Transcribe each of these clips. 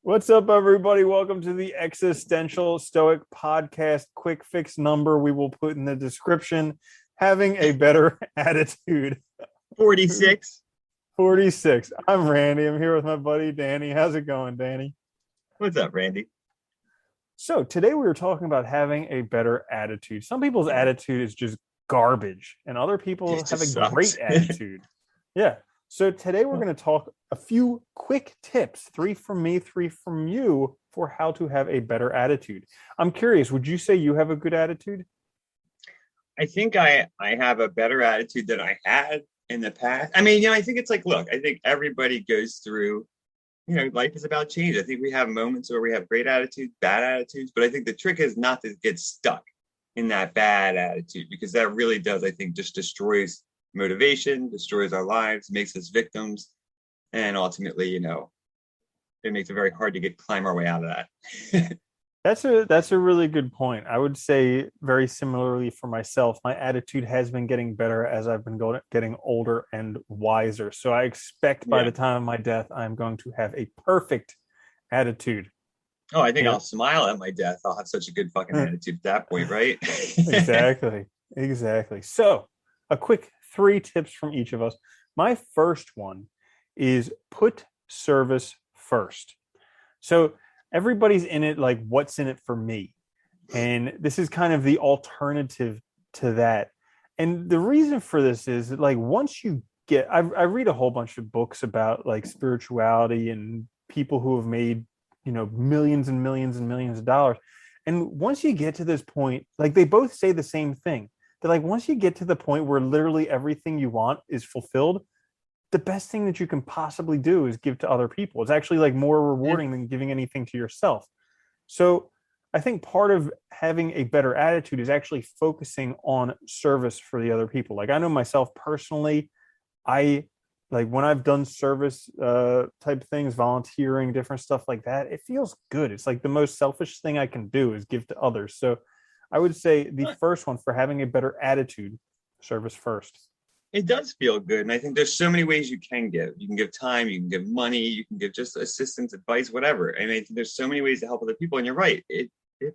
What's up, everybody? Welcome to the Existential Stoic Podcast. Quick fix number we will put in the description. Having a better attitude. 46. 46. I'm Randy. I'm here with my buddy Danny. How's it going, Danny? What's up, Randy? So today we were talking about having a better attitude. Some people's attitude is just garbage, and other people It have a just sucks. great attitude. Yeah. So today we're going to talk a few quick tips, 3 from me, 3 from you, for how to have a better attitude. I'm curious, would you say you have a good attitude? I think I have a better attitude than I had in the past. I mean, I think it's like, look, I think everybody goes through, life is about change. I think we have moments where we have great attitudes, bad attitudes, but I think the trick is not to get stuck in that bad attitude, because that really does, I think, just destroys motivation, destroys our lives, makes us victims, and ultimately, it makes it very hard to climb our way out of that. That's a really good point. I would say very similarly for myself, my attitude has been getting better as I've been getting older and wiser. So I expect by the time of my death, I'm going to have a perfect attitude. Oh, I think I'll smile at my death. I'll have such a good fucking attitude at that point, right? Exactly. So a quick 3 tips from each of us. My first one is put service first. So everybody's in it like, what's in it for me? And this is kind of the alternative to that. And the reason for this is that, like, once you get, I read a whole bunch of books about like spirituality and people who have made, millions and millions and millions of dollars. And once you get to this point, like, they both say the same thing. They're like, once you get to the point where literally everything you want is fulfilled, the best thing that you can possibly do is give to other people. It's actually like more rewarding than giving anything to yourself. So I think part of having a better attitude is actually focusing on service for the other people. Like, I know myself personally, I like when I've done service type things, volunteering, different stuff like that, it feels good. It's like the most selfish thing I can do is give to others. So I would say the first one for having a better attitude, service first. It does feel good. And I think there's so many ways you can give. You can give time, you can give money, you can give just assistance, advice, whatever. I mean, there's so many ways to help other people. And you're right. It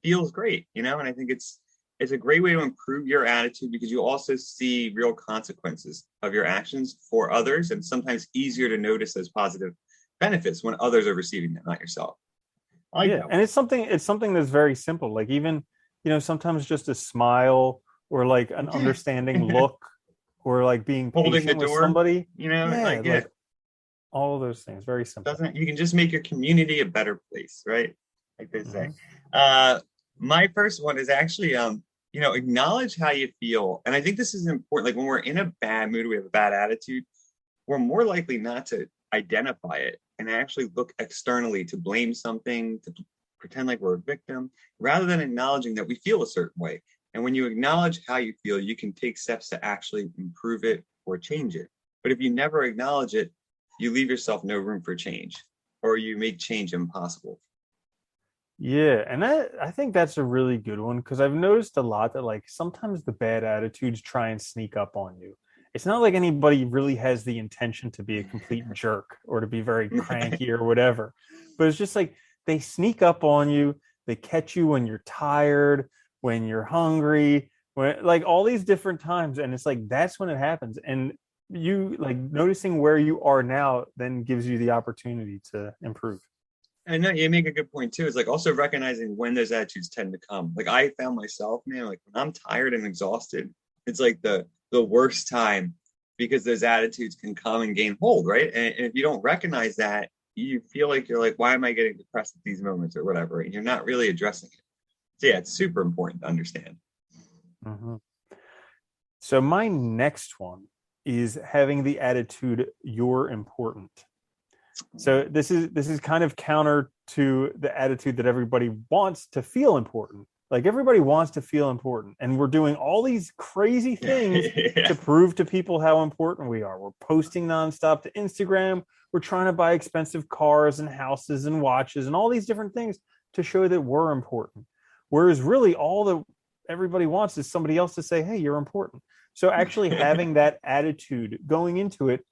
feels great, and I think it's a great way to improve your attitude, because you also see real consequences of your actions for others, and sometimes easier to notice those positive benefits when others are receiving them, not yourself. And it's something that's very simple. Like, even, sometimes just a smile or like an understanding look, or like being holding the with door, somebody, like all of those things. Very simple. You can just make your community a better place, right? Like they say. My first one is actually, acknowledge how you feel. And I think this is important. Like, when we're in a bad mood, we have a bad attitude, we're more likely not to identify it and actually look externally to blame something, to pretend like we're a victim, rather than acknowledging that we feel a certain way. And when you acknowledge how you feel, you can take steps to actually improve it or change it. But if you never acknowledge it, you leave yourself no room for change, or you make change impossible. Yeah, and I think that's a really good one, because I've noticed a lot that, like, sometimes the bad attitudes try and sneak up on you. It's not like anybody really has the intention to be a complete jerk or to be very cranky or whatever, but it's just like they sneak up on you. They catch you when you're tired, when you're hungry, when, like, all these different times, and it's like that's when it happens. And you, like, noticing where you are now then gives you the opportunity to improve. And no, you make a good point too. It's like also recognizing when those attitudes tend to come. Like, I found myself, man, like when I'm tired and exhausted, it's like the worst time, because those attitudes can come and gain hold, right? And if you don't recognize that, you feel like you're like, why am I getting depressed at these moments or whatever? And you're not really addressing it. So yeah, it's super important to understand. Mm-hmm. So my next one is having the attitude you're important. So this is kind of counter to the attitude that everybody wants to feel important. Like, everybody wants to feel important, and we're doing all these crazy things to prove to people how important we are. We're posting nonstop to Instagram. We're trying to buy expensive cars and houses and watches and all these different things to show that we're important. Whereas really all that everybody wants is somebody else to say, hey, you're important. So actually having that attitude going into it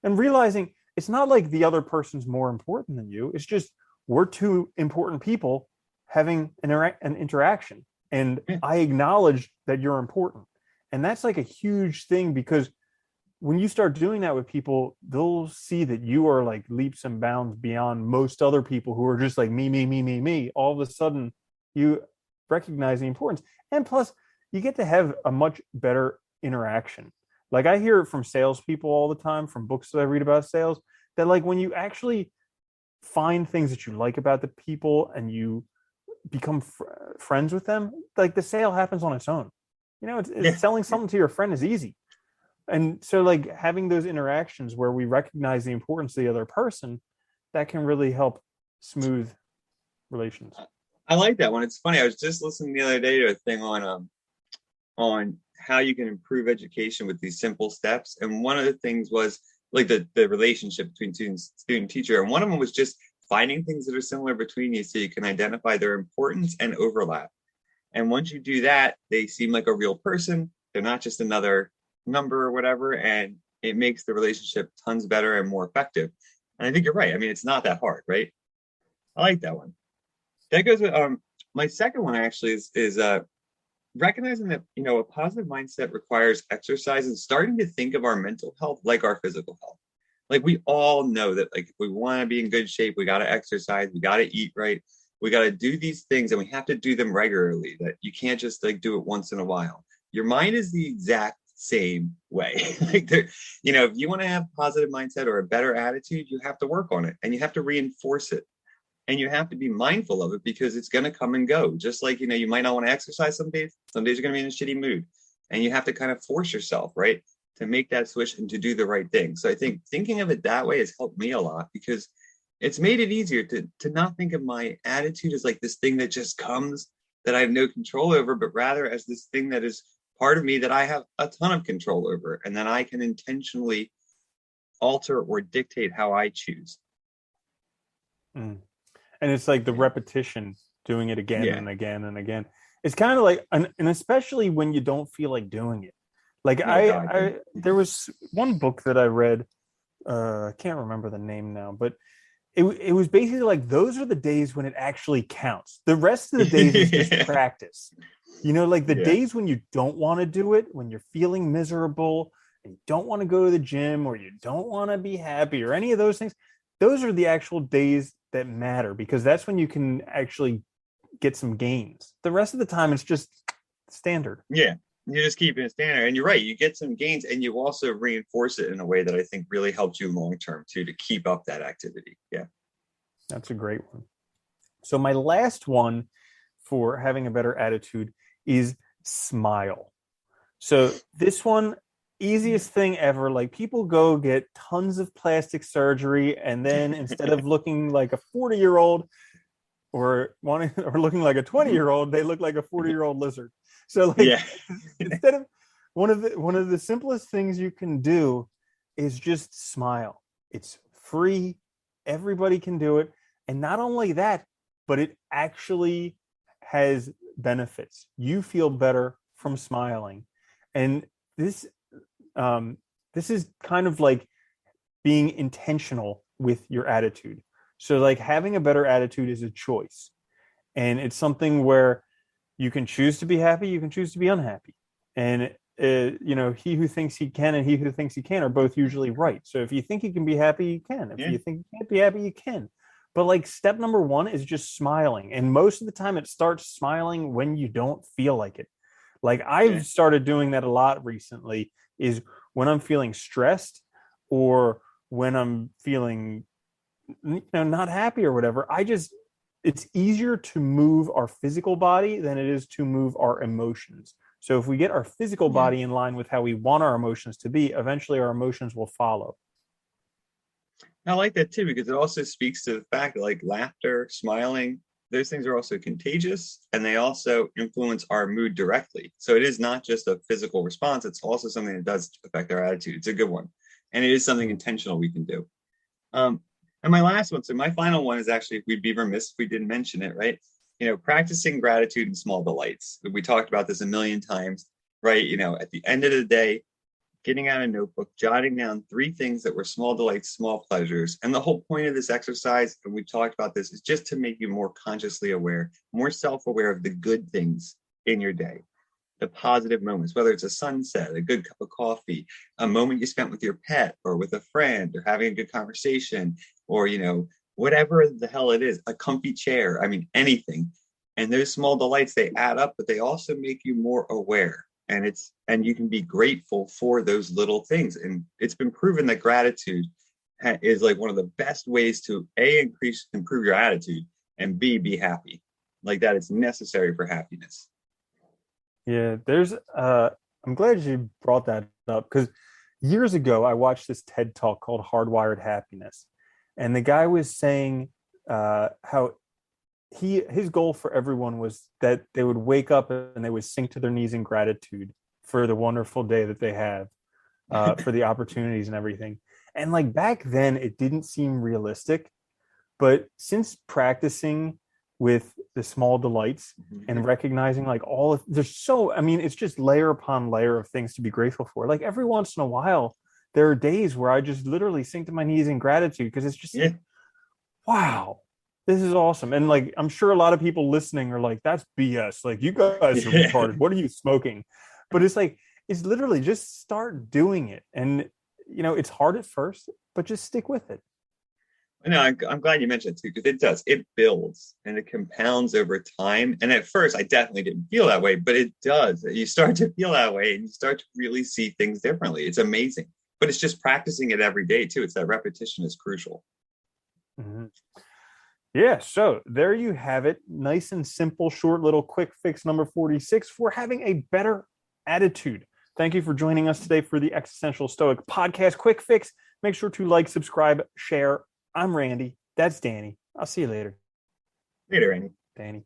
and realizing it's not like the other person's more important than you. It's just we're two important people having an interaction, and Yeah. I acknowledge that you're important. And that's like a huge thing, because when you start doing that with people, they'll see that you are like leaps and bounds beyond most other people who are just like me, me, me, me, me. All of a sudden, you recognize the importance. And plus, you get to have a much better interaction. Like I hear it from salespeople all the time, from books that I read about sales, that like when you actually find things that you like about the people and you become friends with them, like the sale happens on its own. You know, it's Yeah. selling something to your friend is easy. And so like having those interactions where we recognize the importance of the other person, that can really help smooth relations. I like that one. It's funny. I was just listening the other day to a thing on how you can improve education with these simple steps. And one of the things was like the relationship between student teacher. And one of them was just finding things that are similar between you so you can identify their importance and overlap. And once you do that, they seem like a real person. They're not just another number or whatever. And it makes the relationship tons better and more effective. And I think you're right. I mean, it's not that hard, right? I like that one. That goes with my second one actually is recognizing that a positive mindset requires exercise and starting to think of our mental health like our physical health. Like we all know that like if we want to be in good shape, we got to exercise, we got to eat right, we got to do these things, and we have to do them regularly. That you can't just like do it once in a while. Your mind is the exact same way. Like there, if you want to have a positive mindset or a better attitude, you have to work on it and you have to reinforce it. And you have to be mindful of it because it's going to come and go. Just like, you might not want to exercise some days. Some days you're going to be in a shitty mood. And you have to kind of force yourself, right, to make that switch and to do the right thing. So I think thinking of it that way has helped me a lot because it's made it easier to not think of my attitude as like this thing that just comes that I have no control over, but rather as this thing that is part of me that I have a ton of control over and that I can intentionally alter or dictate how I choose. Mm. And it's like the repetition, doing it again Yeah. and again and again. It's kind of like, and especially when you don't feel like doing it. Like Oh, God, yeah. there was one book that I read. I can't remember the name now, but it was basically like those are the days when it actually counts. The rest of the days is just practice. Like the Yeah. days when you don't want to do it, when you're feeling miserable and you don't want to go to the gym or you don't want to be happy or any of those things, those are the actual days that matter because that's when you can actually get some gains. The rest of the time, it's just standard. Yeah. You're just keeping it standard. And you're right. You get some gains and you also reinforce it in a way that I think really helps you long term too, to keep up that activity. Yeah. That's a great one. So my last one for having a better attitude is smile. So this one, easiest thing ever. Like people go get tons of plastic surgery, and then instead of looking like a 40-year-old or looking like a 20-year-old, they look like a 40-year-old lizard. So like Yeah. instead of one of the simplest things you can do is just smile. It's free. Everybody can do it. And not only that, but it actually has benefits. You feel better from smiling. And this is kind of like being intentional with your attitude. So like having a better attitude is a choice. And it's something where you can choose to be happy, you can choose to be unhappy. And he who thinks he can and he who thinks he can are both usually right. So if you think you can be happy, you can. If you think you can't be happy, you can. But like step number one is just smiling. And most of the time it starts smiling when you don't feel like it. Like I've started doing that a lot recently, is when I'm feeling stressed or when I'm feeling not happy or whatever. It's easier to move our physical body than it is to move our emotions. So if we get our physical body in line with how we want our emotions to be, eventually our emotions will follow. I like that too, because it also speaks to the fact that like laughter, smiling, those things are also contagious and they also influence our mood directly. So it is not just a physical response, it's also something that does affect our attitude. It's a good one. And it is something intentional we can do. And my last one, so my final one is actually, we'd be remiss if we didn't mention it, right? Practicing gratitude and small delights. We talked about this a million times, right? At the end of the day, getting out a notebook, jotting down 3 things that were small delights, small pleasures. And the whole point of this exercise, and we've talked about this, is just to make you more consciously aware, more self-aware of the good things in your day, the positive moments, whether it's a sunset, a good cup of coffee, a moment you spent with your pet or with a friend, or having a good conversation, or, whatever the hell it is, a comfy chair. I mean, anything. And those small delights, they add up, but they also make you more aware. And you can be grateful for those little things. And it's been proven that gratitude is like one of the best ways to improve your attitude, and B, be happy. Like that, it's necessary for happiness. Yeah, I'm glad you brought that up, because years ago I watched this TED talk called Hardwired Happiness. And the guy was saying how his goal for everyone was that they would wake up and they would sink to their knees in gratitude for the wonderful day that they have, for the opportunities and everything. And like back then, it didn't seem realistic, but since practicing with the small delights and recognizing like it's just layer upon layer of things to be grateful for. Like every once in a while, there are days where I just literally sink to my knees in gratitude, because it's just wow, this is awesome. And like, I'm sure a lot of people listening are like, that's BS. Like, you guys are retarded. What are you smoking? But it's like, it's literally just start doing it. And, it's hard at first, but just stick with it. No, I'm glad you mentioned it too, because it does. It builds and it compounds over time. And at first, I definitely didn't feel that way, but it does. You start to feel that way and you start to really see things differently. It's amazing. But it's just practicing it every day too. It's that repetition is crucial. Mm-hmm. Yeah, so there you have it. Nice and simple, short little quick fix number 46 for having a better attitude. Thank you for joining us today for the Existential Stoic Podcast Quick Fix. Make sure to like, subscribe, share. I'm Randy. That's Danny. I'll see you later. Later, Randy. Danny.